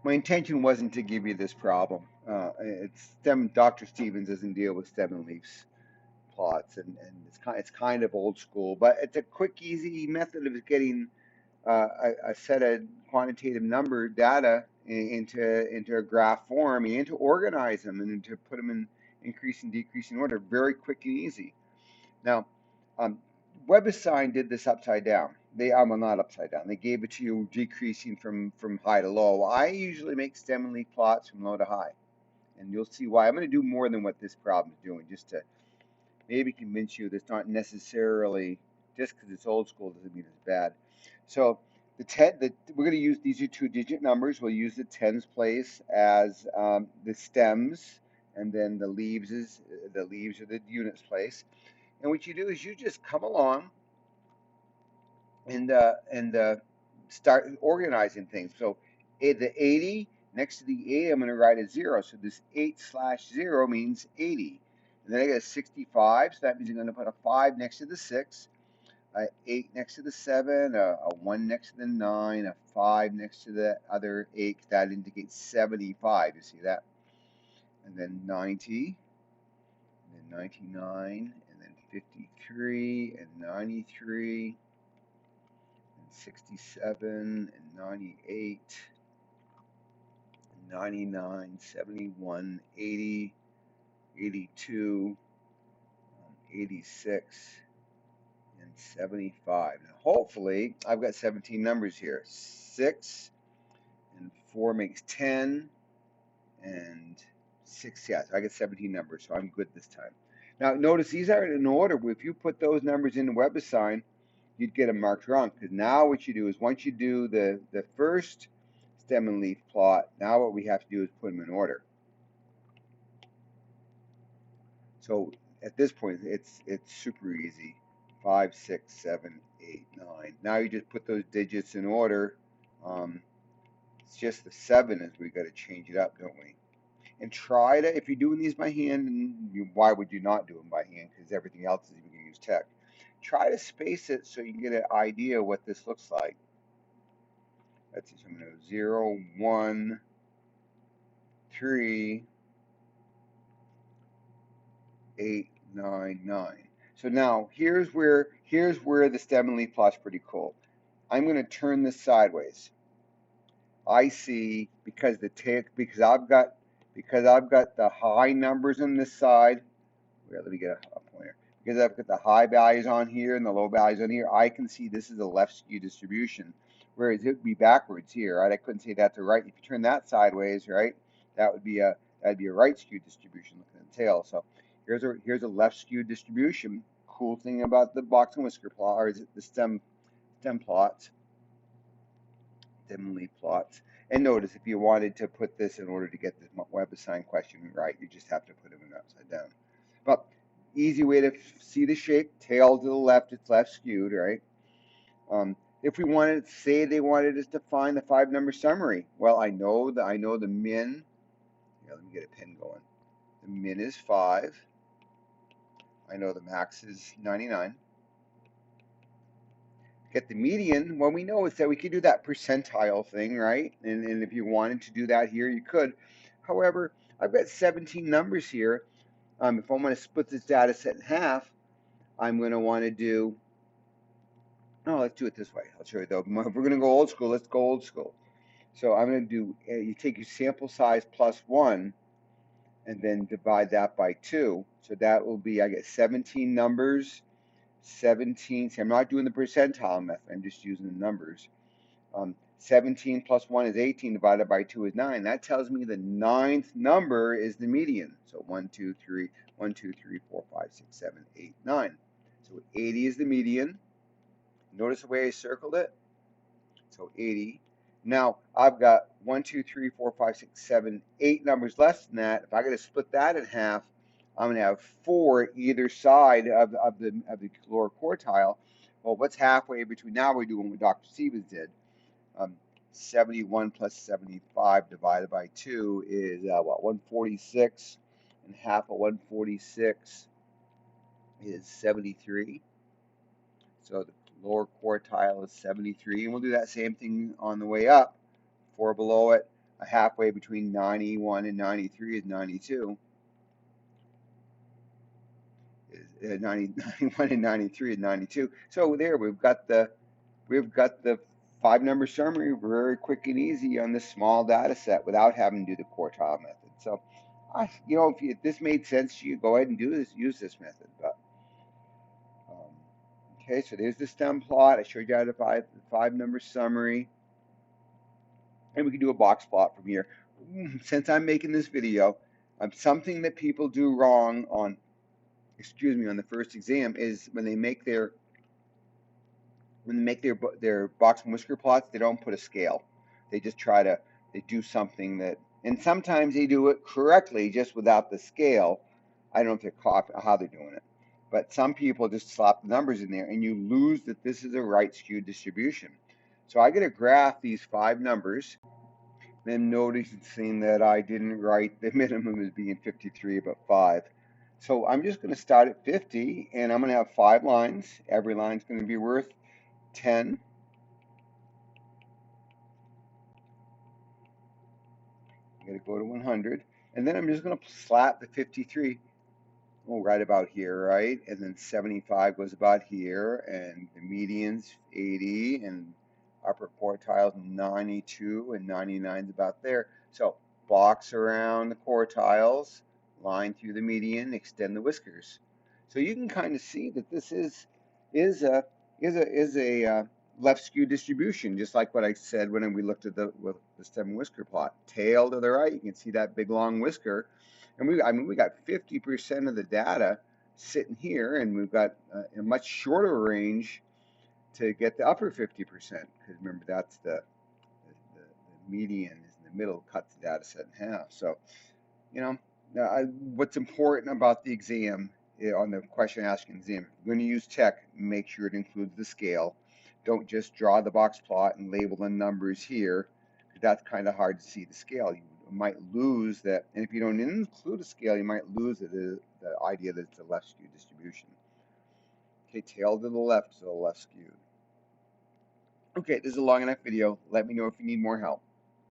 My intention wasn't to give you this problem. Dr. Stevens doesn't deal with stem and leaves plots, and it's kind of old school, but it's a quick, easy method of getting a set of quantitative number data into a graph form and to organize them and to put them in increasing decreasing order. Very quick and easy. Now, um, WebAssign did this upside down. Well, not upside down. They gave it to you decreasing from high to low. I usually make stem and leaf plots from low to high, and you'll see why. I'm going to do more than what this problem is doing, just to maybe convince you that it's not necessarily just because it's old school doesn't mean it's bad. So we're going to use these are two-digit numbers. We'll use the tens place as the stems, and then the leaves are the units place. And what you do is you just come along and start organizing things. So the 80 next to the A, I'm going to write a 0. So this 8/0 means 80. And then I got a 65, so that means I'm going to put a 5 next to the 6, a 8 next to the 7, a 1 next to the 9, a 5 next to the other 8. That indicates 75. You see that? And then 90, and then 99, and then 53, and 93. 67 and 98 and 99, 71, 80, 82, 86, and 75. Now, hopefully, I've got 17 numbers here. 6 and 4 makes 10, and 6, yeah, so I get 17 numbers, so I'm good this time. Now, notice these are in order. If you put those numbers in the WebAssign, you'd get them marked wrong, because now what you do is once you do the first stem and leaf plot, now what we have to do is put them in order. So at this point, it's super easy. 5, 6, 7, 8, 9. Now you just put those digits in order. It's just the 7 is we got to change it up, don't we? And try to, if you're doing these by hand, and why would you not do them by hand? Because everything else is you can use tech. Try to space it so you can get an idea what this looks like. Let's see, so I'm going to 0, 1, 3, 8, 9, 9. So now here's where the stem and leaf plot's pretty cool. I'm going to turn this sideways. I see because I've got the high numbers on this side. Wait, let me get a pointer. Because I've got the high values on here and the low values on here, I can see this is a left skew distribution. Whereas it would be backwards here, right? I couldn't say that to right. If you turn that sideways, right, that'd be a right skew distribution looking at the tail. So here's a left skew distribution. Cool thing about the box and whisker plot, or is it the stem plots, stem and leaf plots. And notice if you wanted to put this in order to get this WebAssign question right, you just have to put them in upside down. But easy way to see the shape, tail to the left, it's left skewed, right? If we wanted to say they wanted us to find the 5-number summary, well, I know the min. Yeah, let me get a pen going. The min is 5. I know the max is 99. Get the median. Well, we know it's that we could do that percentile thing, right? And if you wanted to do that here, you could. However, I've got 17 numbers here. If I want to split this data set in half, I'm going to want to do. No, let's do it this way. I'll show you though. If we're going to go old school, let's go old school. So I'm going to do, you take your sample size plus 1 and then divide that by 2. So that will be, I get 17 numbers, 17. See, I'm not doing the percentile method. I'm just using the numbers. 17 plus 1 is 18 divided by 2 is 9. That tells me the 9th number is the median. So 1, 2, 3, 1, 2, 3, 4, 5, 6, 7, 8, 9. So 80 is the median. Notice the way I circled it? So 80. Now I've got 1, 2, 3, 4, 5, 6, 7, 8 numbers less than that. If I got to split that in half, I'm going to have 4 either side of the lower quartile. Well, what's halfway between? Now we're doing what Dr. Stevens did. 71 plus 75 divided by 2 is what? 146, and half of 146 is 73. So the lower quartile is 73, and we'll do that same thing on the way up. 4 below it, halfway between 91 and 93 is 92. 91 and 93 is 92. So there we've got the 5 number summary very quick and easy on this small data set without having to do the quartile method. So if this made sense to you, go ahead and use this method. But okay, so there's the stem plot. I showed you how to find the 5 number summary, and we can do a box plot from here. Since I'm making this video, something that people do wrong on the first exam is when they make their box and whisker plots, they don't put a scale. They just they do something that, and sometimes they do it correctly just without the scale. I don't know if they're how they're doing it, but some people just slap the numbers in there, and you lose that this is a right skewed distribution. So I get to graph these 5 numbers, then noticing that I didn't write the minimum as being 53, but 5. So I'm just going to start at 50, and I'm going to have 5 lines. Every line's going to be worth 10. I'm going to go to 100, and then I'm just going to slap the 53 right about here, right? And then 75 goes about here, and the median's 80, and upper quartile's 92, and 99's about there. So box around the quartiles, line through the median, extend the whiskers. So you can kind of see that this is a left skew distribution, just like what I said when we looked at the stem whisker plot. Tail to the right, you can see that big long whisker. And we got 50% of the data sitting here, and we've got a much shorter range to get the upper 50%, because remember that's the median is in the middle, cuts the data set in half. So, what's important about the exam, on the question asking exam, if you're going to use tech, make sure it includes the scale. Don't just draw the box plot and label the numbers here, because that's kind of hard to see the scale. You might lose that, and if you don't include a scale, you might lose the idea that it's a left skewed distribution. Okay, tail to the left is a left skewed. Okay, this is a long enough video. Let me know if you need more help.